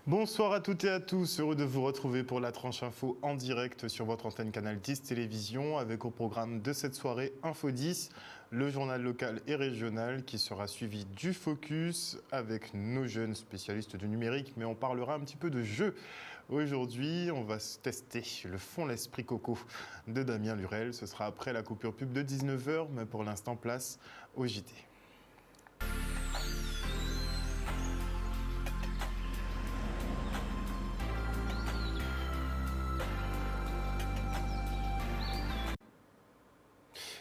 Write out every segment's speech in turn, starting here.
Bonsoir à toutes et à tous, heureux de vous retrouver pour la tranche info en direct sur votre antenne Canal 10 Télévision avec au programme de cette soirée Info 10, le journal local et régional qui sera suivi du focus avec nos jeunes spécialistes du numérique, mais on parlera un petit peu de jeux. Aujourd'hui, on va tester le fond l'esprit coco de Damien Lurel, ce sera après la coupure pub de 19h, mais pour l'instant place au JT.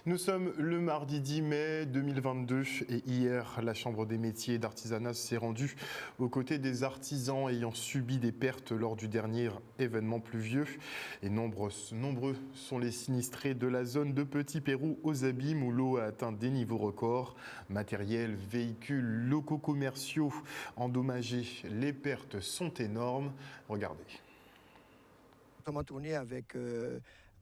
Nous sommes le mardi 10 mai 2022 et hier, la Chambre des métiers et d'artisanat s'est rendue aux côtés des artisans ayant subi des pertes lors du dernier événement pluvieux. Et nombreux sont les sinistrés de la zone de Petit Pérou aux Abîmes où l'eau a atteint des niveaux records. Matériel, véhicules, locaux commerciaux endommagés, les pertes sont énormes. Regardez. Nous sommes en tournée avec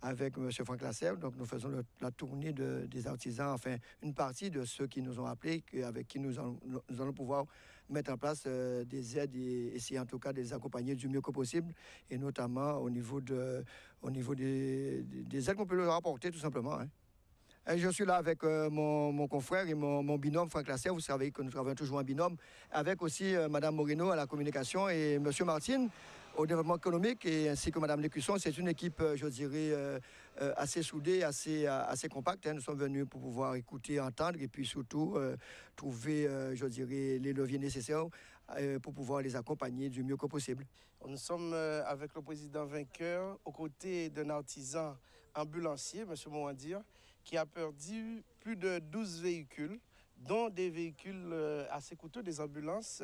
M. Franck Lasserre. Donc nous faisons la tournée des artisans, enfin une partie de ceux qui nous ont appelés, avec qui nous allons pouvoir mettre en place des aides et essayer en tout cas de les accompagner du mieux que possible, et notamment au niveau des aides qu'on peut leur apporter tout simplement. Et je suis là avec mon confrère et mon binôme Franck Lasserre. Vous savez que nous travaillons toujours en binôme, avec aussi Mme Moreno à la communication et M. Martine au développement économique, et ainsi que Mme Lécusson. C'est une équipe, je dirais, assez soudée, assez compacte. Nous sommes venus pour pouvoir écouter, entendre et puis surtout trouver, je dirais, les leviers nécessaires pour pouvoir les accompagner du mieux que possible. Nous sommes avec le président vainqueur aux côtés d'un artisan ambulancier, M. Mouandir, qui a perdu plus de 12 véhicules, dont des véhicules assez coûteux, des ambulances.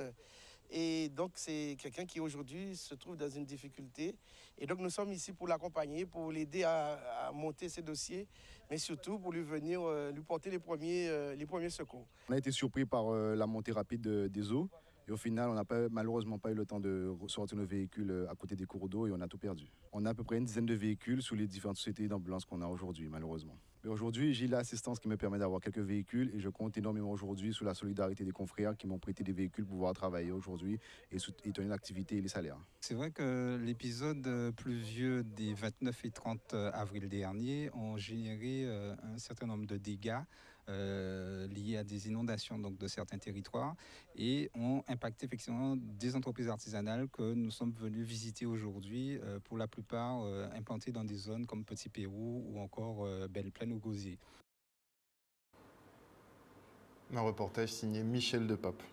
Et donc, c'est quelqu'un qui aujourd'hui se trouve dans une difficulté. Et donc, nous sommes ici pour l'accompagner, pour l'aider à monter ses dossiers, mais surtout pour lui porter les premiers secours. On a été surpris par la montée rapide des eaux. Et au final, on n'a malheureusement pas eu le temps de sortir nos véhicules à côté des cours d'eau et on a tout perdu. On a à peu près une dizaine de véhicules sous les différentes sociétés d'ambulance qu'on a aujourd'hui, malheureusement. Mais aujourd'hui, j'ai l'assistance qui me permet d'avoir quelques véhicules et je compte énormément aujourd'hui sur la solidarité des confrères qui m'ont prêté des véhicules pour pouvoir travailler aujourd'hui et tenir l'activité et les salaires. C'est vrai que l'épisode pluvieux des 29 et 30 avril dernier ont généré un certain nombre de dégâts liés à des inondations donc, de certains territoires et ont impacté effectivement des entreprises artisanales que nous sommes venus visiter aujourd'hui, pour la plupart implantées dans des zones comme Petit Pérou ou encore Belle-Plaine ou Gosier. Un reportage signé Michel Depape.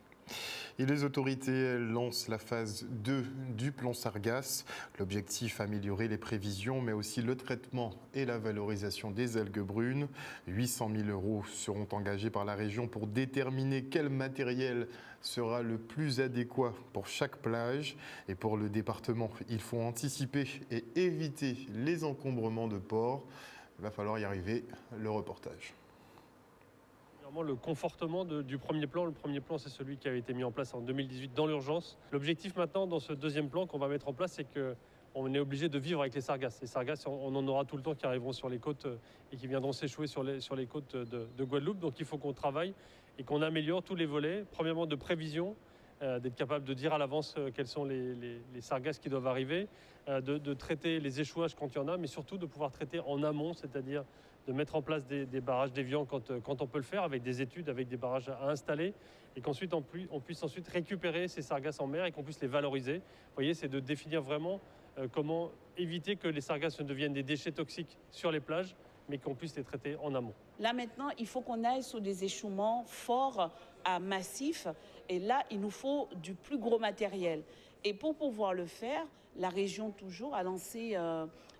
Et les autorités lancent la phase 2 du plan Sargasses. L'objectif, améliorer les prévisions, mais aussi le traitement et la valorisation des algues brunes. 800 000 € seront engagés par la région pour déterminer quel matériel sera le plus adéquat pour chaque plage. Et pour le département, il faut anticiper et éviter les encombrements de ports. Il va falloir y arriver. Le reportage. Le confortement du premier plan. Le premier plan, c'est celui qui avait été mis en place en 2018 dans l'urgence. L'objectif maintenant, dans ce deuxième plan qu'on va mettre en place, c'est qu'on est obligé de vivre avec les sargasses. Les sargasses, on en aura tout le temps qui arriveront sur les côtes et qui viendront s'échouer sur les côtes de Guadeloupe. Donc il faut qu'on travaille et qu'on améliore tous les volets. Premièrement, de prévision, d'être capable de dire à l'avance quels sont les sargasses qui doivent arriver, de traiter les échouages quand il y en a, mais surtout de pouvoir traiter en amont, c'est-à-dire de mettre en place des barrages déviants quand on peut le faire, avec des études, avec des barrages à installer, et qu'ensuite on puisse ensuite récupérer ces sargasses en mer et qu'on puisse les valoriser. Vous voyez, c'est de définir vraiment comment éviter que les sargasses ne deviennent des déchets toxiques sur les plages, mais qu'on puisse les traiter en amont. Là maintenant, il faut qu'on aille sur des échouements forts, massifs, et là, il nous faut du plus gros matériel. Et pour pouvoir le faire, la région toujours a lancé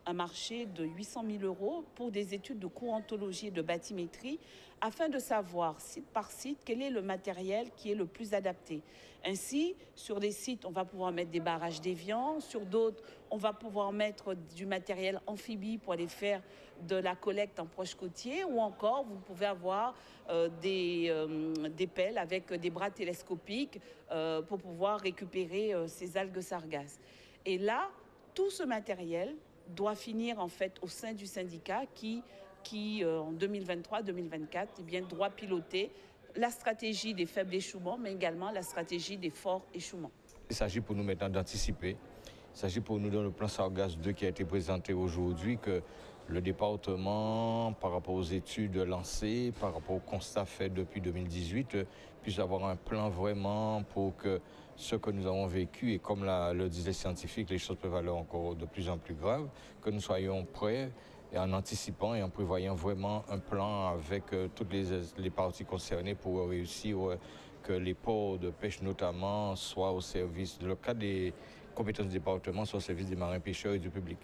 un marché de 800 000 € pour des études de courantologie et de bathymétrie, afin de savoir site par site quel est le matériel qui est le plus adapté. Ainsi, sur des sites, on va pouvoir mettre des barrages déviants, sur d'autres, on va pouvoir mettre du matériel amphibie pour aller faire de la collecte en proche côtier, ou encore vous pouvez avoir des pelles avec des bras télescopiques pour pouvoir récupérer ces algues sargasses. Et là, tout ce matériel doit finir en fait au sein du syndicat qui en 2023-2024 doit piloter la stratégie des faibles échouements, mais également la stratégie des forts échouements. Il s'agit pour nous maintenant d'anticiper. Il s'agit pour nous, dans le plan Sargasses 2 qui a été présenté aujourd'hui, que le département, par rapport aux études lancées, par rapport au constat fait depuis 2018, puisse avoir un plan vraiment pour que ce que nous avons vécu, et comme le disent les scientifiques, les choses peuvent aller encore de plus en plus graves, que nous soyons prêts et en anticipant et en prévoyant vraiment un plan avec toutes les parties concernées pour réussir que les ports de pêche notamment soient au service, dans le cadre des compétences du département, soient au service des marins pêcheurs et du public.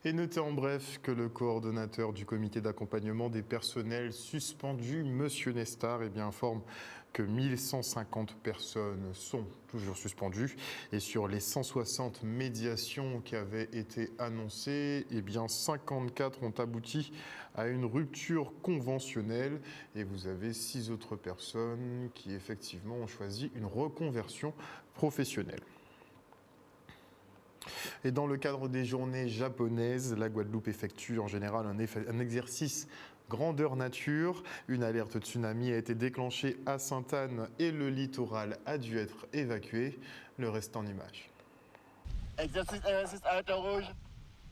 Et notez en bref que le coordonnateur du comité d'accompagnement des personnels suspendus, M. Nestar, informe que 1150 personnes sont toujours suspendues. Et sur les 160 médiations qui avaient été annoncées, 54 ont abouti à une rupture conventionnelle. Et vous avez 6 autres personnes qui effectivement ont choisi une reconversion professionnelle. Et dans le cadre des journées japonaises, la Guadeloupe effectue en général un exercice grandeur nature. Une alerte tsunami a été déclenchée à Sainte-Anne et le littoral a dû être évacué. Le reste en images. Exercice alerte rouge.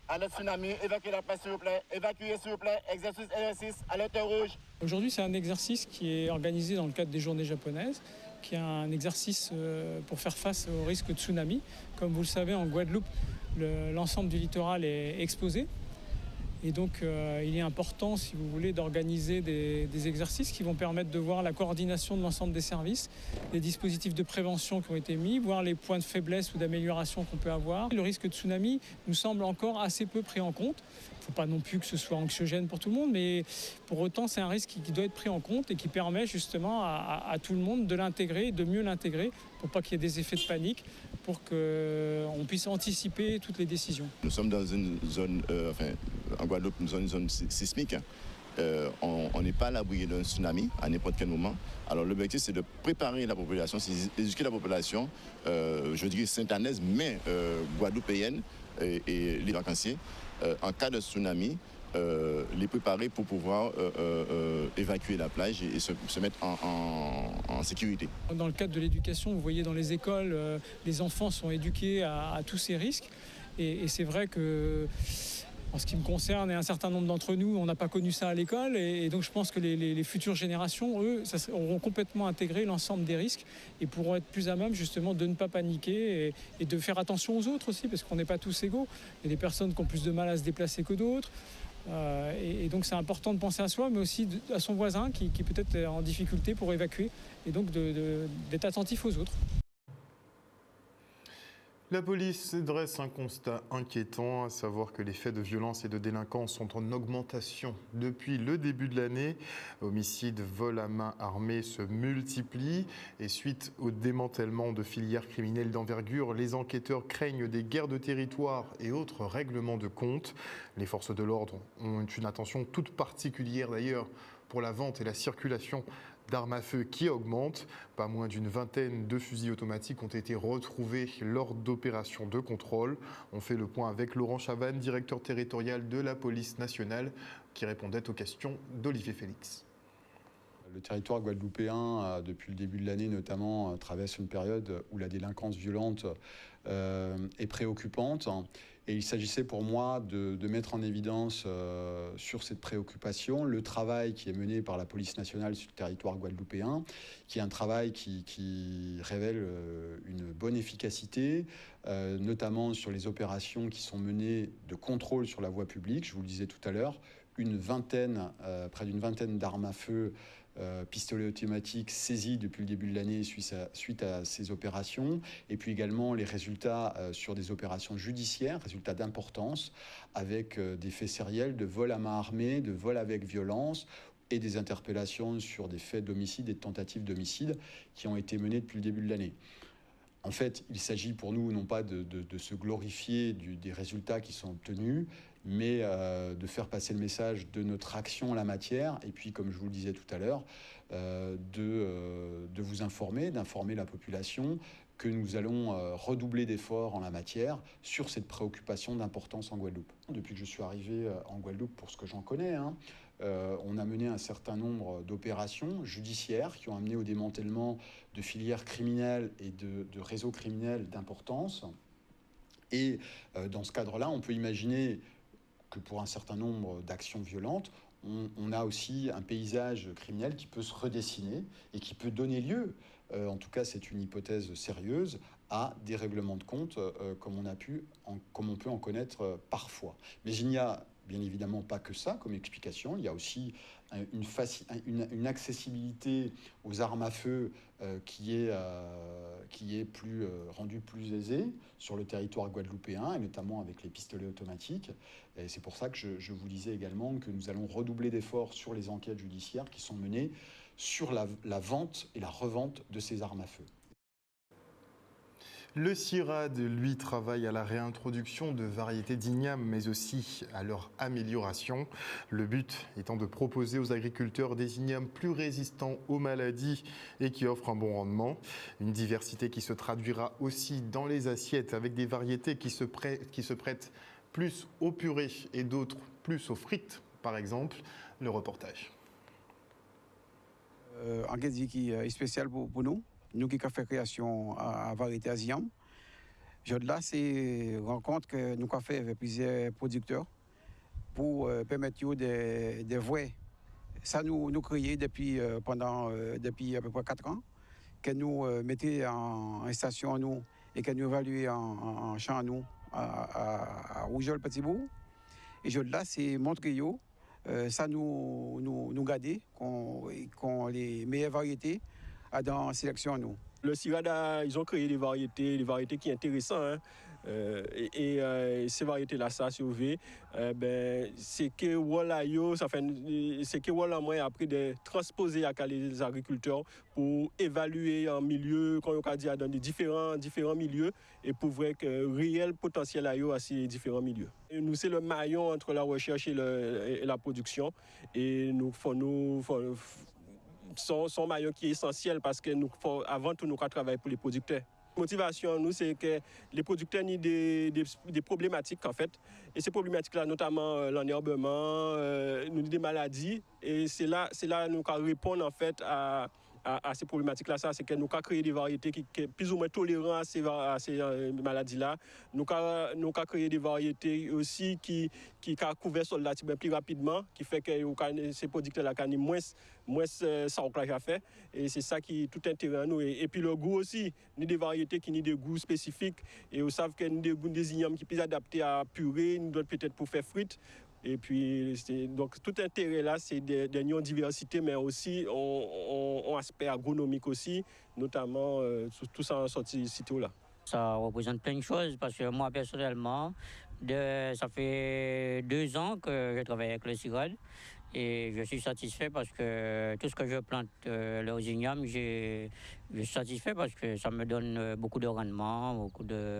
Alerte tsunami, évacuez la place s'il vous plaît. Évacuez s'il vous plaît. Exercice alerte rouge. Aujourd'hui, c'est un exercice qui est organisé dans le cadre des journées japonaises, qui est un exercice pour faire face au risque de tsunami. Comme vous le savez, en Guadeloupe, l'ensemble du littoral est exposé. Et donc, il est important, si vous voulez, d'organiser des exercices qui vont permettre de voir la coordination de l'ensemble des services, les dispositifs de prévention qui ont été mis, voir les points de faiblesse ou d'amélioration qu'on peut avoir. Le risque de tsunami nous semble encore assez peu pris en compte. Il ne faut pas non plus que ce soit anxiogène pour tout le monde, mais pour autant, c'est un risque qui doit être pris en compte et qui permet justement à tout le monde de l'intégrer, de mieux l'intégrer, pour pas qu'il y ait des effets de panique, pour qu'on puisse anticiper toutes les décisions. Nous sommes dans une zone, en Guadeloupe, une zone sismique. On n'est pas à l'abri d'un tsunami à n'importe quel moment. Alors l'objectif, c'est de préparer la population, c'est d'éduquer la population, je dirais sainte-anaise, mais guadeloupéenne et les vacanciers, en cas de tsunami, les préparer pour pouvoir évacuer la plage et se mettre en sécurité. Dans le cadre de l'éducation, vous voyez dans les écoles, les enfants sont éduqués à tous ces risques. Et c'est vrai que, en ce qui me concerne et un certain nombre d'entre nous, on n'a pas connu ça à l'école. Et donc je pense que les futures générations, eux, auront complètement intégré l'ensemble des risques et pourront être plus à même justement de ne pas paniquer et de faire attention aux autres aussi, parce qu'on n'est pas tous égaux. Il y a des personnes qui ont plus de mal à se déplacer que d'autres. Et donc c'est important de penser à soi, mais aussi à son voisin qui peut-être est en difficulté pour évacuer, et donc d'être attentif aux autres. La police dresse un constat inquiétant, à savoir que les faits de violence et de délinquance sont en augmentation depuis le début de l'année. Homicides, vols à main armée se multiplient et suite au démantèlement de filières criminelles d'envergure, les enquêteurs craignent des guerres de territoire et autres règlements de compte. Les forces de l'ordre ont une attention toute particulière d'ailleurs pour la vente et la circulation d'armes à feu qui augmentent. Pas moins d'une vingtaine de fusils automatiques ont été retrouvés lors d'opérations de contrôle. On fait le point avec Laurent Chavannes, directeur territorial de la police nationale, qui répondait aux questions d'Olivier Félix. Le territoire guadeloupéen, depuis le début de l'année notamment, traverse une période où la délinquance violente est préoccupante. Et il s'agissait pour moi de mettre en évidence sur cette préoccupation le travail qui est mené par la police nationale sur le territoire guadeloupéen, qui est un travail qui révèle une bonne efficacité, notamment sur les opérations qui sont menées de contrôle sur la voie publique. Je vous le disais tout à l'heure, près d'une vingtaine d'armes à feu, pistolets automatiques saisis depuis le début de l'année suite à ces opérations, et puis également les résultats sur des opérations judiciaires, résultats d'importance, avec des faits sériels de vol à main armée, de vol avec violence, et des interpellations sur des faits d'homicide et de tentatives d'homicide qui ont été menés depuis le début de l'année. En fait, il s'agit pour nous non pas de se glorifier des résultats qui sont obtenus, mais de faire passer le message de notre action en la matière, et puis, comme je vous le disais tout à l'heure, de vous informer, d'informer la population que nous allons redoubler d'efforts en la matière sur cette préoccupation d'importance en Guadeloupe. Depuis que je suis arrivé en Guadeloupe, pour ce que j'en connais, on a mené un certain nombre d'opérations judiciaires qui ont amené au démantèlement de filières criminelles et de réseaux criminels d'importance. Et dans ce cadre-là, on peut imaginer que pour un certain nombre d'actions violentes, on a aussi un paysage criminel qui peut se redessiner et qui peut donner lieu, en tout cas c'est une hypothèse sérieuse, à des règlements de compte comme on peut en connaître parfois. Mais il n'y a bien évidemment pas que ça comme explication, il y a aussi une accessibilité aux armes à feu qui est rendue plus aisée sur le territoire guadeloupéen, et notamment avec les pistolets automatiques. Et c'est pour ça que je vous disais également que nous allons redoubler d'efforts sur les enquêtes judiciaires qui sont menées sur la vente et la revente de ces armes à feu. Le CIRAD, lui, travaille à la réintroduction de variétés d'ignames, mais aussi à leur amélioration. Le but étant de proposer aux agriculteurs des ignames plus résistants aux maladies et qui offrent un bon rendement. Une diversité qui se traduira aussi dans les assiettes avec des variétés qui se prêtent plus aux purées et d'autres plus aux frites, par exemple. Le reportage. En Guédi qui est spécial pour nous qui avons fait création à variété asienne. Là, c'est une rencontre que nous avons fait avec plusieurs producteurs pour permettre des vrais. Ça nous créé depuis à peu près 4 ans, que nous mettons en station nous et que nous évaluons en champ nous à Rougeol Petit Bourg. Et là, c'est montrer ça nous garder qu'on les meilleures variétés dans la sélection nous. Le CIRAD, ils ont créé des variétés qui sont intéressantes. Ces variétés-là, ça a sauvé. C'est que voilà, moi après de transposer à les agriculteurs pour évaluer un milieu, comme on dit, dans des différents milieux et pour voir que réel potentiel à ces différents milieux. Et nous, c'est le maillon entre la recherche et la production. Et son maillon qui est essentiel parce que avant tout, nous travaillons pour les producteurs. La motivation, nous, c'est que les producteurs ont des problématiques, en fait. Et ces problématiques-là, notamment l'enherbement, nous avons des maladies. Et c'est là nous répondre, en fait, à ces problématiques-là, c'est que nous avons créé des variétés qui sont plus ou moins tolérantes à ces maladies-là. Nous avons créé des variétés aussi qui couvrent sur la plus rapidement, qui fait que ces producteurs-là ont moins ça à faire. Et c'est ça qui est tout intérêt à nous. Et puis le goût aussi, nous avons des variétés qui ont des goûts spécifiques. Et vous savez que nous avons des ignames qui sont plus adaptés à purée, nous d'autres peut-être pour faire frites. Et puis, donc, tout intérêt là, c'est des diversité, mais aussi un aspect agronomique aussi, notamment tout ça en sortie sitôt là. Ça représente plein de choses parce que moi, personnellement, ça fait 2 ans que je travaille avec le CIRAD et je suis satisfait parce que tout ce que je plante, leurs ignames, je suis satisfait parce que ça me donne beaucoup de rendement,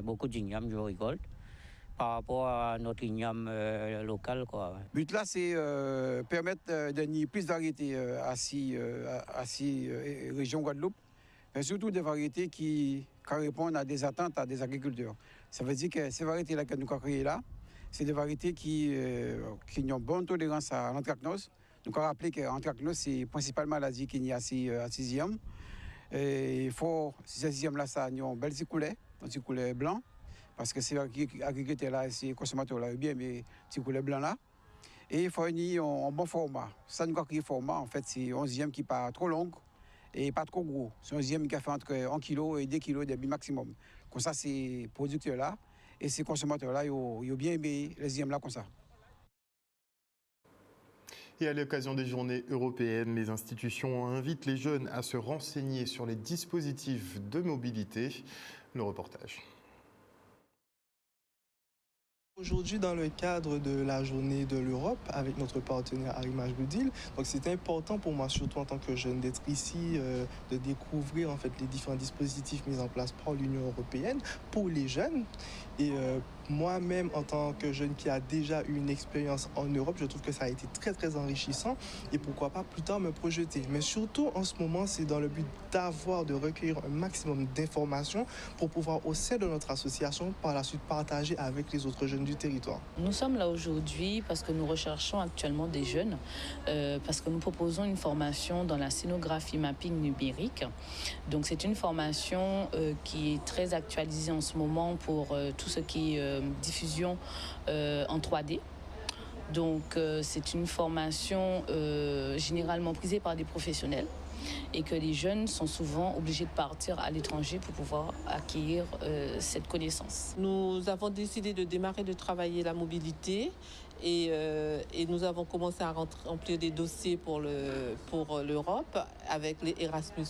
beaucoup d'ignames, je récolte. Par rapport à notre igname local. Le but là, c'est permettre de donner plus de variétés à ces régions Guadeloupe, mais surtout des variétés qui répondent à des attentes à des agriculteurs. Ça veut dire que ces variétés-là que nous avons créées là, c'est des variétés qui ont bonne tolérance à l'anthracnose. Nous avons rappelé que l'anthracnose, c'est la principale maladie qu'il y a à ces ignames. Et il faut, ces ignames-là, ça a un bel coulet blanc. Parce que ces agriculteurs-là, ces consommateurs-là, bien, mais ces couleurs blancs-là. Et il faut un bon format. Ça, nous avons créé format, en fait, c'est un ignames qui n'est pas trop long et pas trop gros. C'est un ignames qui a fait entre 1 kg et 2 kg de maximum. Comme ça, ces producteurs-là et ces consommateurs-là, ils ont bien aimé les ignames-là comme ça. Et à l'occasion des journées européennes, les institutions invitent les jeunes à se renseigner sur les dispositifs de mobilité. Le reportage. Aujourd'hui, dans le cadre de la journée de l'Europe, avec notre partenaire Arrimage Goodil, donc c'est important pour moi, surtout en tant que jeune, d'être ici, de découvrir en fait les différents dispositifs mis en place par l'Union européenne pour les jeunes. Et moi-même, en tant que jeune qui a déjà eu une expérience en Europe, je trouve que ça a été très, très enrichissant. Et pourquoi pas plus tard me projeter. Mais surtout, en ce moment, c'est dans le but de recueillir un maximum d'informations pour pouvoir, au sein de notre association, par la suite partager avec les autres jeunes du territoire. Nous sommes là aujourd'hui parce que nous recherchons actuellement des jeunes, parce que nous proposons une formation dans la scénographie mapping numérique. Donc c'est une formation qui est très actualisée en ce moment pour tout ce qui est diffusion en 3D. Donc c'est une formation généralement prisée par des professionnels et que les jeunes sont souvent obligés de partir à l'étranger pour pouvoir acquérir cette connaissance. Nous avons décidé de démarrer de travailler la mobilité et nous avons commencé à remplir des dossiers pour l'Europe avec les Erasmus+.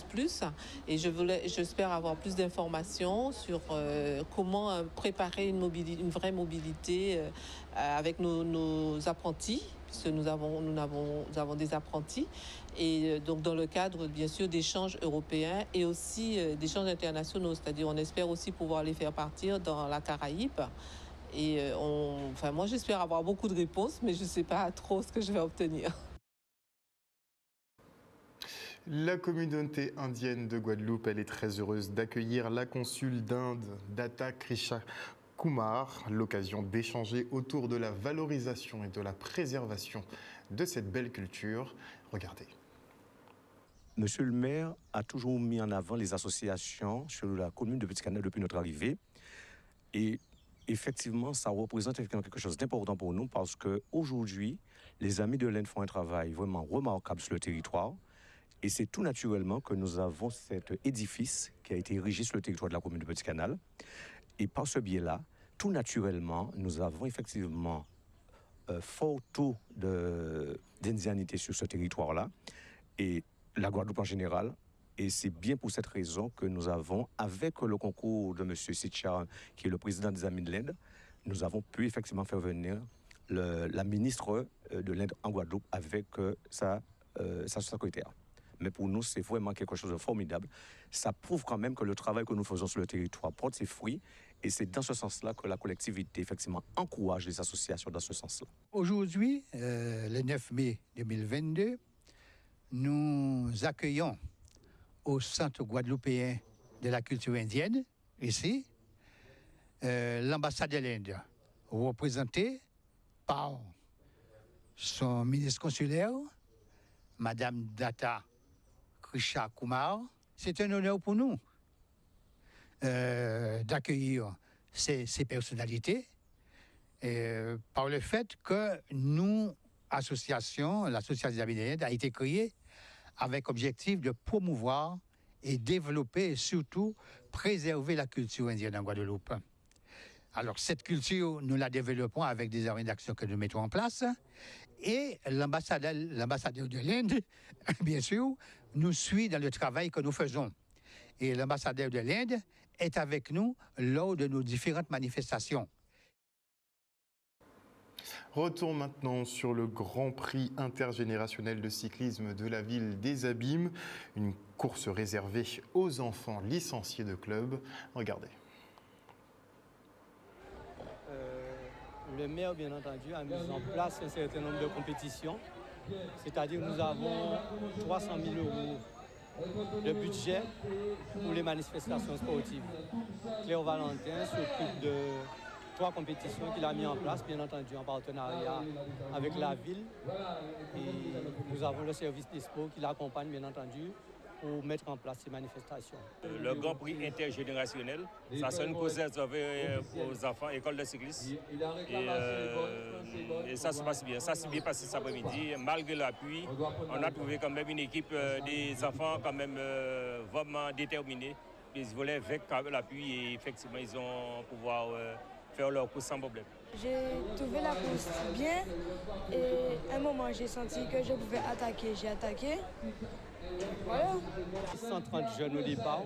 Et j'espère avoir plus d'informations sur comment préparer une vraie mobilité avec nos apprentis, puisque nous avons des apprentis. Et donc dans le cadre, bien sûr, d'échanges européens et aussi d'échanges internationaux. C'est-à-dire on espère aussi pouvoir les faire partir dans la Caraïbe. Et moi, j'espère avoir beaucoup de réponses, mais je ne sais pas trop ce que je vais obtenir. La communauté indienne de Guadeloupe, elle est très heureuse d'accueillir la consul d'Inde, Datta Krisha Kumar, l'occasion d'échanger autour de la valorisation et de la préservation de cette belle culture. Regardez. Monsieur le maire a toujours mis en avant les associations sur la commune de Petit-Canal depuis notre arrivée. Et effectivement, ça représente quelque chose d'important pour nous parce qu'aujourd'hui, les Amis de l'Inde font un travail vraiment remarquable sur le territoire. Et c'est tout naturellement que nous avons cet édifice qui a été érigé sur le territoire de la commune de Petit-Canal. Et par ce biais-là, tout naturellement, nous avons effectivement fort taux d'indianité sur ce territoire-là. Et la Guadeloupe en général. Et c'est bien pour cette raison que nous avons, avec le concours de M. Sitchar, qui est le président des Amis de l'Inde, nous avons pu effectivement faire venir la ministre de l'Inde en Guadeloupe avec sa secrétaire. Mais pour nous, c'est vraiment quelque chose de formidable. Ça prouve quand même que le travail que nous faisons sur le territoire porte ses fruits. Et c'est dans ce sens-là que la collectivité, effectivement, encourage les associations dans ce sens-là. Aujourd'hui, le 9 mai 2022, nous accueillons au Centre guadeloupéen de la culture indienne, ici, l'ambassade de l'Inde, représentée par son ministre consulaire, Madame Datta Krisha Kumar. C'est un honneur pour nous d'accueillir ces personnalités par le fait que nous, l'association des Amis de l'Inde a été créée avec objectif de promouvoir et développer et surtout préserver la culture indienne en Guadeloupe. Alors cette culture, nous la développons avec des arènes d'action que nous mettons en place et l'ambassadeur de l'Inde, bien sûr, nous suit dans le travail que nous faisons. Et l'ambassadeur de l'Inde est avec nous lors de nos différentes manifestations. Retour maintenant sur le Grand Prix intergénérationnel de cyclisme de la ville des Abîmes, une course réservée aux enfants licenciés de club. Regardez. Le maire, bien entendu, a mis en place un certain nombre de compétitions. C'est-à-dire que nous avons 300 000 € de budget pour les manifestations sportives. Claire Valentin s'occupe de 3 compétitions qu'il a mis en place, bien entendu, en partenariat avec la ville. Et nous avons le service des sports qui l'accompagne, bien entendu, pour mettre en place ces manifestations. Le Grand Prix intergénérationnel, ça c'est une cause réservée aux enfants, école de cyclisme. Et ça se passe bien. Ça s'est bien passé cet après-midi. Malgré l'appui, on a trouvé quand même une équipe des enfants quand même vraiment déterminés. Ils voulaient avec l'appui et effectivement ils ont pouvoir faire leur course sans problème. J'ai trouvé la course bien et à un moment j'ai senti que je pouvais attaquer, j'ai attaqué. Voilà. 130 jeunes au départ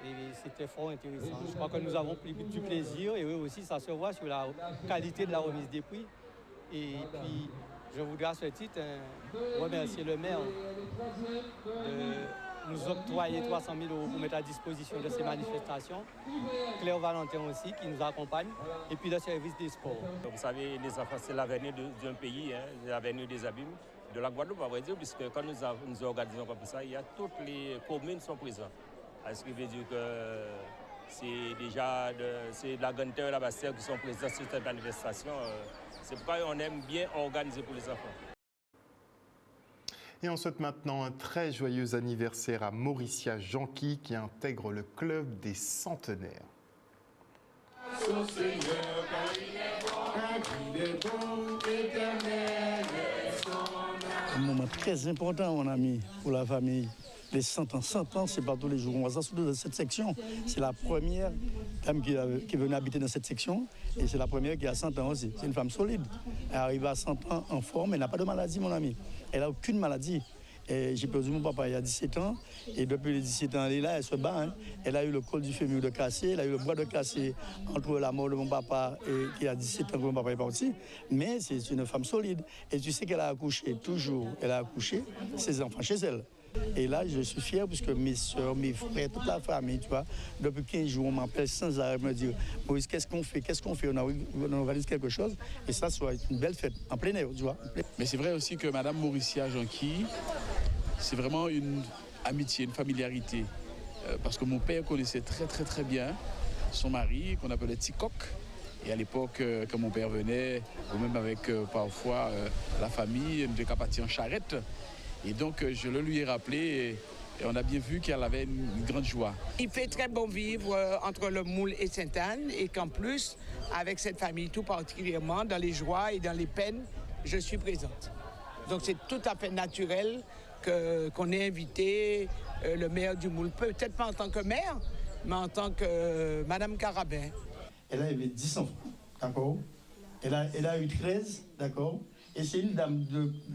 et c'était fort intéressant. Je crois que nous avons pris du plaisir et eux aussi ça se voit sur la qualité de la remise des prix. Et puis je voudrais à ce titre remercier le maire de nous octroyer 300 000 € pour mettre à disposition de ces manifestations. Claire Valentin aussi qui nous accompagne, et puis le service des sports. Vous savez, les enfants, c'est l'avenir d'un pays, hein, l'avenir des abîmes, de la Guadeloupe, à vrai dire, puisque quand nous organisons comme ça, il y a toutes les communes qui sont présentes. Ce qui veut dire que c'est déjà de la Grande Terre et la Basse Terre qui sont présents sur cette manifestation. C'est pourquoi on aime bien organiser pour les enfants. Et on souhaite maintenant un très joyeux anniversaire à Mauricia Janqui qui intègre le club des centenaires. Un moment très important, mon ami, pour la famille. Les 100 ans, c'est pas tous les jours. On voit ça surtout dans cette section. C'est la première dame qui venait habiter dans cette section et c'est la première qui a 100 ans aussi. C'est une femme solide. Elle arrive à 100 ans en forme, elle n'a pas de maladie, mon ami. Elle n'a aucune maladie. J'ai perdu mon papa il y a 17 ans et depuis les 17 ans, elle est là, elle se bat. Hein. Elle a eu le col du fémur de cassé, elle a eu le bras de cassé entre la mort de mon papa et qui a 17 ans que mon papa est parti. Mais c'est une femme solide. Et tu sais qu'elle a accouché toujours. Elle a accouché ses enfants chez elle. Et là, je suis fier puisque mes soeurs, mes frères, toute la famille, tu vois, depuis 15 jours, on m'appelle sans arrêt, me dire Maurice, qu'est-ce qu'on fait? On organise quelque chose. Et ça soit une belle fête, en plein air, tu vois. Mais c'est vrai aussi que Madame Mauricia Janqui, c'est vraiment une amitié, une familiarité. Parce que mon père connaissait très bien son mari, qu'on appelait Ticoc. Et à l'époque, quand mon père venait, ou même avec parfois la famille, on était partis en charrette. Et donc, je le lui ai rappelé et on a bien vu qu'elle avait une grande joie. Il fait très bon vivre entre le Moule et Sainte-Anne et qu'en plus, avec cette famille tout particulièrement, dans les joies et dans les peines, je suis présente. Donc, c'est tout à fait naturel qu'on ait invité le maire du Moule. Peut-être pas en tant que maire, mais en tant que Madame Carabin. Elle a élevé 10 enfants, d'accord. Elle a eu 13, d'accord. Et c'est une dame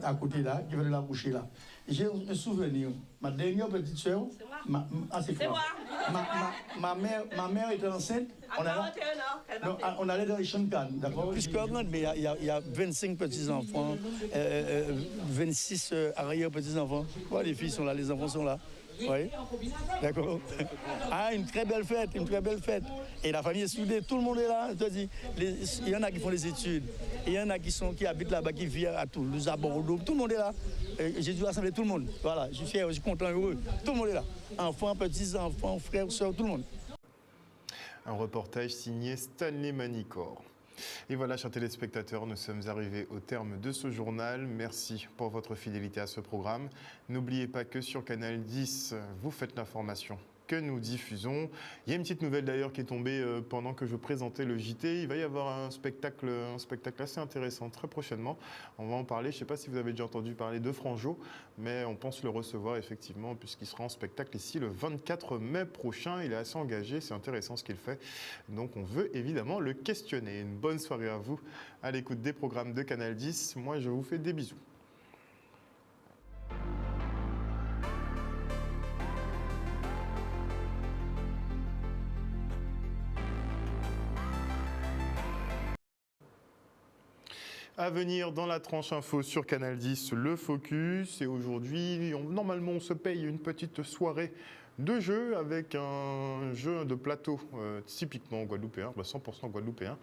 à côté là, qui venait la coucher là. J'ai un souvenir. Ma dernière petite soeur, c'est moi. Ma mère était enceinte. On allait dans les champs de canne, d'accord. Plus que grande, mais il y a 25 petits-enfants, 26 arrière-petits-enfants. Les filles sont là, les enfants sont là. Oui, d'accord. Ah, une très belle fête, une très belle fête. Et la famille est soudée, tout le monde est là. Je te dis, il y en a qui font des études, il y en a qui habitent là-bas, qui vivent à Toulouse, à Bordeaux, tout le monde est là. J'ai dû rassembler tout le monde. Voilà, je suis fier, je suis content, heureux. Tout le monde est là. Enfants, petits-enfants, frères, sœurs, tout le monde. Un reportage signé Stanley Manicor. Et voilà, chers téléspectateurs, nous sommes arrivés au terme de ce journal. Merci pour votre fidélité à ce programme. N'oubliez pas que sur Canal 10, vous faites l'information que nous diffusons. Il y a une petite nouvelle d'ailleurs qui est tombée pendant que je présentais le JT. Il va y avoir un spectacle assez intéressant très prochainement. On va en parler. Je ne sais pas si vous avez déjà entendu parler de Franjo, mais on pense le recevoir effectivement puisqu'il sera en spectacle ici le 24 mai prochain. Il est assez engagé, c'est intéressant ce qu'il fait. Donc on veut évidemment le questionner. Une bonne soirée à vous à l'écoute des programmes de Canal 10. Moi, je vous fais des bisous. À venir dans la tranche info sur Canal 10, le Focus. Et aujourd'hui, normalement, on se paye une petite soirée de jeu avec un jeu de plateau typiquement guadeloupéen, 100% guadeloupéen.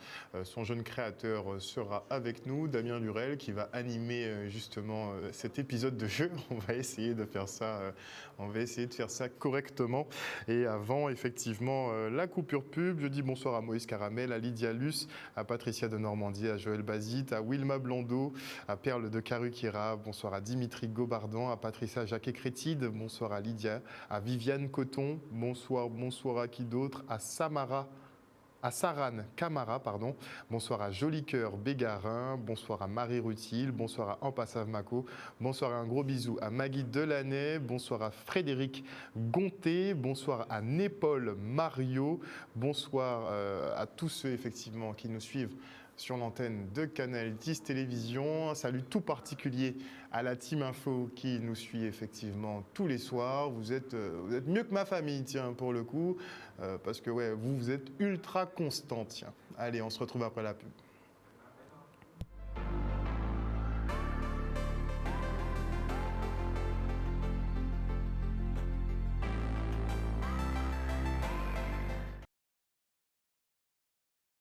Son jeune créateur sera avec nous, Damien Lurel, qui va animer justement cet épisode de jeu. On va essayer de faire ça, correctement. Et avant, effectivement, la coupure pub, je dis bonsoir à Moïse Caramel, à Lydia Luce, à Patricia de Normandie, à Joël Bazit, à Wilma Blondeau, à Perle de Caruquera, bonsoir à Dimitri Gobardan, à Patricia Jacquet-Crétide, bonsoir à Lydia, à Viviane Coton, bonsoir à qui d'autre, à Saran Camara, pardon. Bonsoir à Joli Cœur Bégarin, bonsoir à Marie Rutil, bonsoir à Ampassav Mako, bonsoir et un gros bisou à Maggie Delaney, bonsoir à Frédéric Gonté, bonsoir à Népal Mario, bonsoir à tous ceux effectivement qui nous suivent sur l'antenne de Canal 10 Télévision. Un salut tout particulier à la Team Info qui nous suit effectivement tous les soirs. Vous êtes mieux que ma famille, tiens, pour le coup, parce que ouais, vous êtes ultra constant, tiens. Allez, on se retrouve après la pub.